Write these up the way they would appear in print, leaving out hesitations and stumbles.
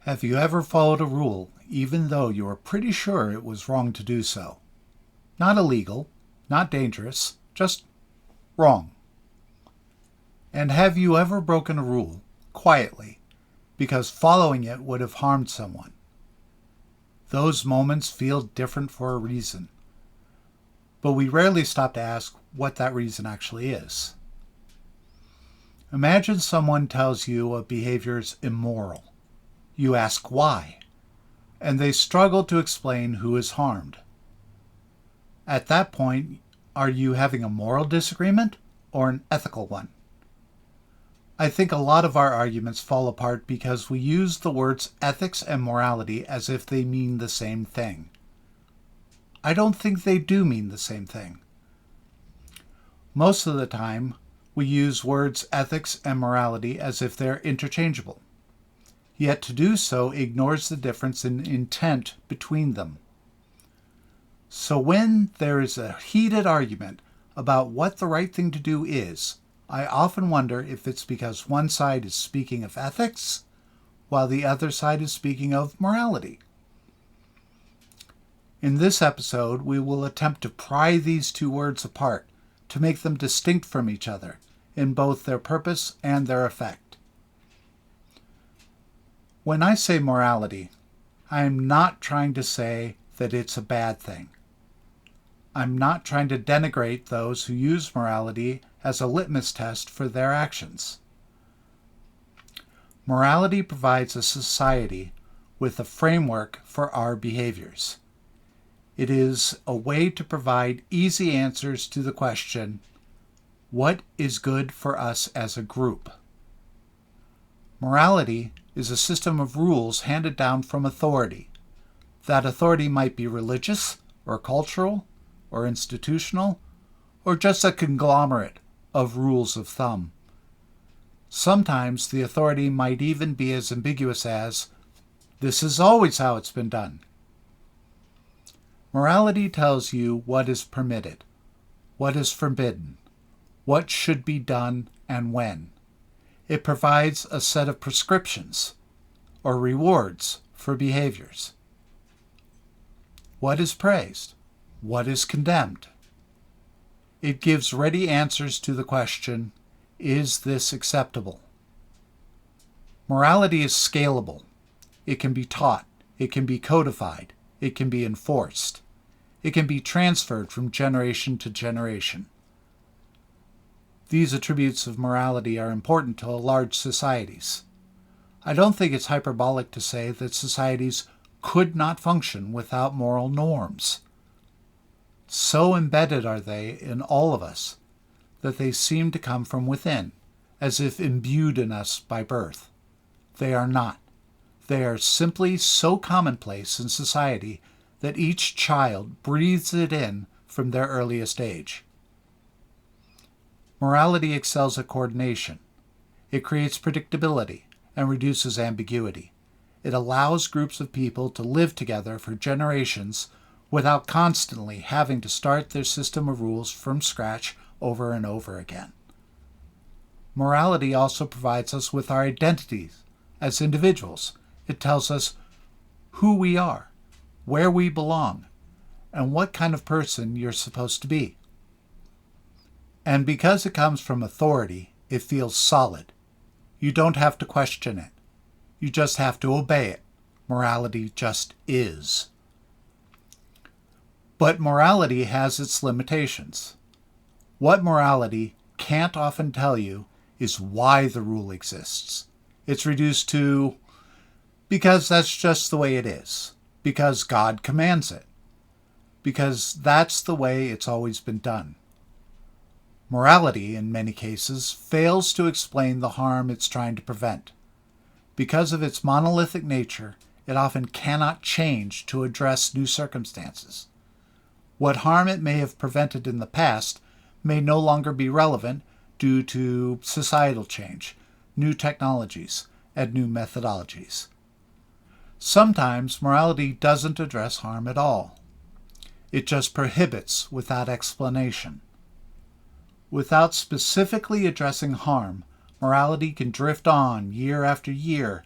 Have you ever followed a rule even though you were pretty sure it was wrong to do so? Not illegal, not dangerous, just wrong. And have you ever broken a rule, quietly, because following it would have harmed someone? Those moments feel different for a reason, but we rarely stop to ask what that reason actually is. Imagine someone tells you a behavior is immoral. You ask why, and they struggle to explain who is harmed. At that point, are you having a moral disagreement or an ethical one? I think a lot of our arguments fall apart because we use the words ethics and morality as if they mean the same thing. I don't think they do mean the same thing. Most of the time, we use words ethics and morality as if they're interchangeable. Yet to do so ignores the difference in intent between them. So when there is a heated argument about what the right thing to do is, I often wonder if it's because one side is speaking of ethics, while the other side is speaking of morality. In this episode, we will attempt to pry these two words apart, to make them distinct from each other, in both their purpose and their effect. When I say morality, I am not trying to say that it's a bad thing. I'm not trying to denigrate those who use morality as a litmus test for their actions. Morality provides a society with a framework for our behaviors. It is a way to provide easy answers to the question, what is good for us as a group? Morality is a system of rules handed down from authority. That authority might be religious, or cultural, or institutional, or just a conglomerate of rules of thumb. Sometimes the authority might even be as ambiguous as, this is always how it's been done. Morality tells you what is permitted, what is forbidden, what should be done and when. It provides a set of prescriptions or rewards for behaviors. What is praised? What is condemned? It gives ready answers to the question, is this acceptable? Morality is scalable. It can be taught. It can be codified. It can be enforced. It can be transferred from generation to generation. These attributes of morality are important to large societies. I don't think it's hyperbolic to say that societies could not function without moral norms. So embedded are they in all of us that they seem to come from within, as if imbued in us by birth. They are not. They are simply so commonplace in society that each child breathes it in from their earliest age. Morality excels at coordination. It creates predictability and reduces ambiguity. It allows groups of people to live together for generations without constantly having to start their system of rules from scratch over and over again. Morality also provides us with our identities as individuals. It tells us who we are, where we belong, and what kind of person you're supposed to be. And because it comes from authority, it feels solid. You don't have to question it. You just have to obey it. Morality just is. But morality has its limitations. What morality can't often tell you is why the rule exists. It's reduced to, because that's just the way it is. Because God commands it. Because that's the way it's always been done. Morality, in many cases, fails to explain the harm it's trying to prevent. Because of its monolithic nature, it often cannot change to address new circumstances. What harm it may have prevented in the past may no longer be relevant due to societal change, new technologies, and new methodologies. Sometimes morality doesn't address harm at all. It just prohibits without explanation. Without specifically addressing harm, morality can drift on year after year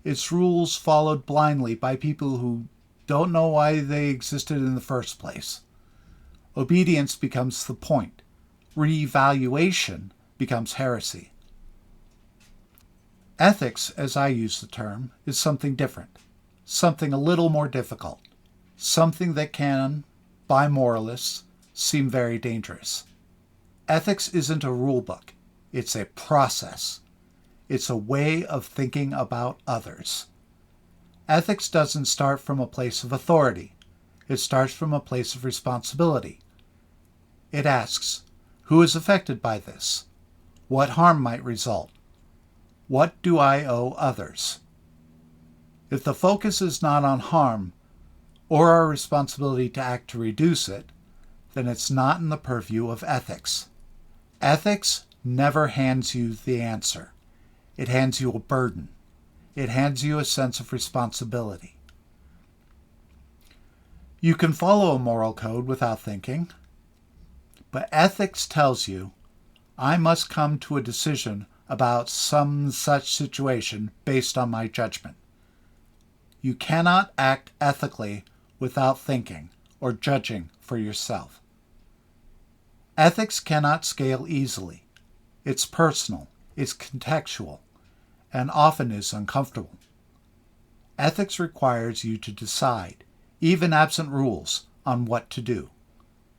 It's rules followed blindly by people who don't know why they existed in the first place. Obedience becomes the point. Reevaluation becomes heresy. Ethics, as I use the term, is something different, something a little more difficult, something that can, by moralists, seem very dangerous. Ethics isn't a rule book. It's a process. It's a way of thinking about others. Ethics doesn't start from a place of authority. It starts from a place of responsibility. It asks, who is affected by this? What harm might result? What do I owe others? If the focus is not on harm or our responsibility to act to reduce it, then it's not in the purview of ethics. Ethics never hands you the answer. It hands you a burden. It hands you a sense of responsibility. You can follow a moral code without thinking, but ethics tells you, I must come to a decision about some such situation based on my judgment. You cannot act ethically without thinking or judging for yourself. Ethics cannot scale easily. It's personal, it's contextual, and often is uncomfortable. Ethics requires you to decide, even absent rules, on what to do.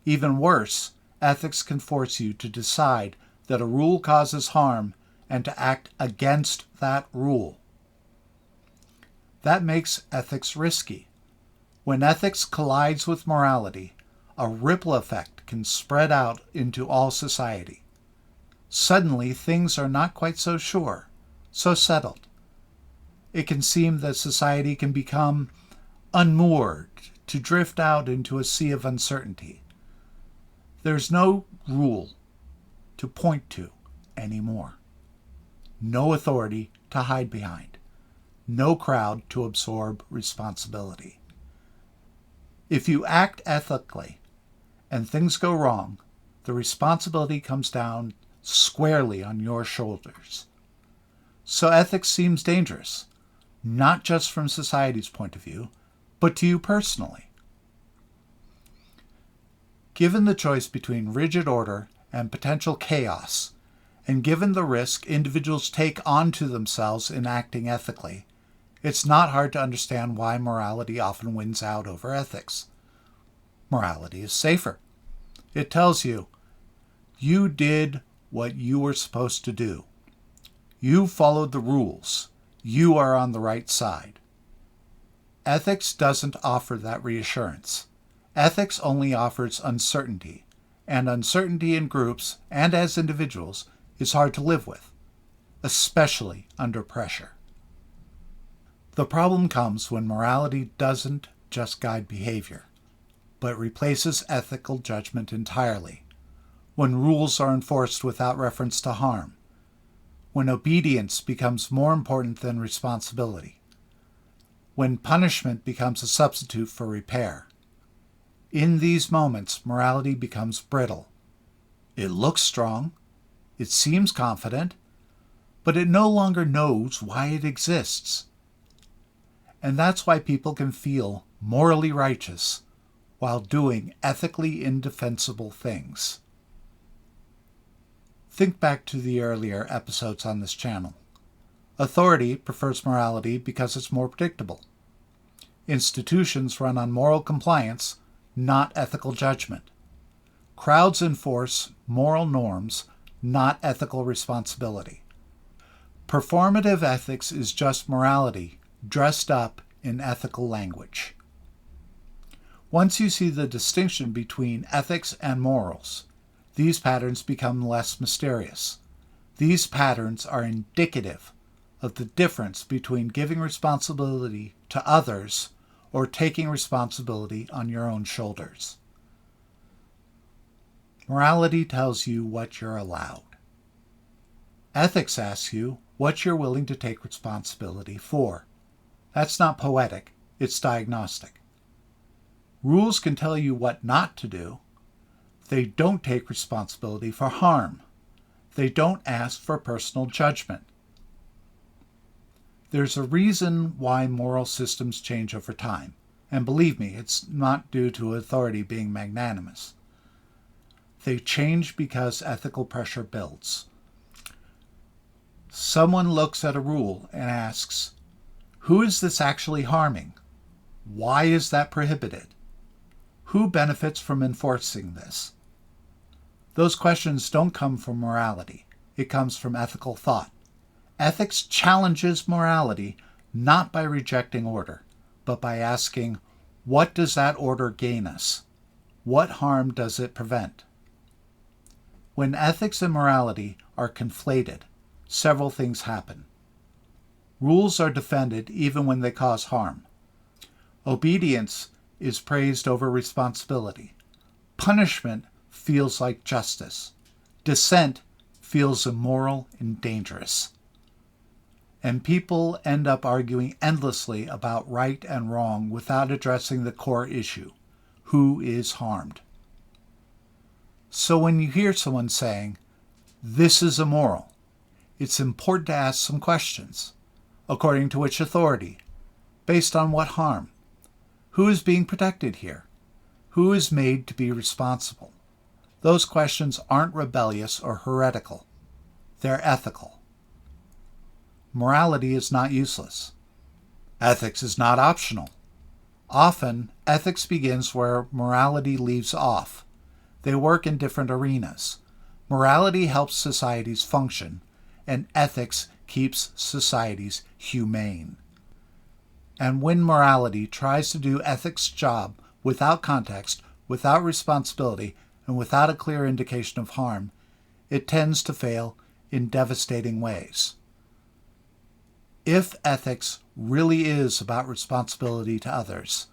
Even worse, ethics can force you to decide that a rule causes harm and to act against that rule. That makes ethics risky. When ethics collides with morality, a ripple effect can spread out into all society. Suddenly, things are not quite so sure, so settled. It can seem that society can become unmoored, to drift out into a sea of uncertainty. There's no rule to point to anymore. No authority to hide behind. No crowd to absorb responsibility. If you act ethically and things go wrong, the responsibility comes down squarely on your shoulders. So ethics seems dangerous, not just from society's point of view, but to you personally. Given the choice between rigid order and potential chaos, and given the risk individuals take onto themselves in acting ethically, it's not hard to understand why morality often wins out over ethics. Morality is safer. It tells you, you did what you were supposed to do. You followed the rules. You are on the right side. Ethics doesn't offer that reassurance. Ethics only offers uncertainty, and uncertainty in groups and as individuals is hard to live with, especially under pressure. The problem comes when morality doesn't just guide behavior, but replaces ethical judgment entirely, when rules are enforced without reference to harm, when obedience becomes more important than responsibility, when punishment becomes a substitute for repair. In these moments, morality becomes brittle. It looks strong, it seems confident, but it no longer knows why it exists. And that's why people can feel morally righteous while doing ethically indefensible things. Think back to the earlier episodes on this channel. Authority prefers morality because it's more predictable. Institutions run on moral compliance, not ethical judgment. Crowds enforce moral norms, not ethical responsibility. Performative ethics is just morality dressed up in ethical language. Once you see the distinction between ethics and morals, these patterns become less mysterious. These patterns are indicative of the difference between giving responsibility to others or taking responsibility on your own shoulders. Morality tells you what you're allowed. Ethics asks you what you're willing to take responsibility for. That's not poetic, it's diagnostic. Rules can tell you what not to do. They don't take responsibility for harm. They don't ask for personal judgment. There's a reason why moral systems change over time. And believe me, it's not due to authority being magnanimous. They change because ethical pressure builds. Someone looks at a rule and asks, who is this actually harming? Why is that prohibited? Who benefits from enforcing this? Those questions don't come from morality. It comes from ethical thought. Ethics challenges morality not by rejecting order, but by asking, what does that order gain us? What harm does it prevent? When ethics and morality are conflated, several things happen. Rules are defended even when they cause harm. Obedience is praised over responsibility. Punishment feels like justice. Dissent feels immoral and dangerous. And people end up arguing endlessly about right and wrong without addressing the core issue: who is harmed? So when you hear someone saying, this is immoral, it's important to ask some questions. According to which authority? Based on what harm? Who is being protected here? Who is made to be responsible? Those questions aren't rebellious or heretical. They're ethical. Morality is not useless. Ethics is not optional. Often, ethics begins where morality leaves off. They work in different arenas. Morality helps societies function, and ethics keeps societies humane. And when morality tries to do ethics' job without context, without responsibility, and without a clear indication of harm, it tends to fail in devastating ways. If ethics really is about responsibility to others,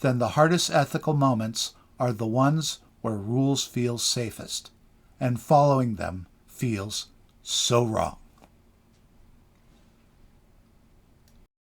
then the hardest ethical moments are the ones where rules feel safest, and following them feels so wrong.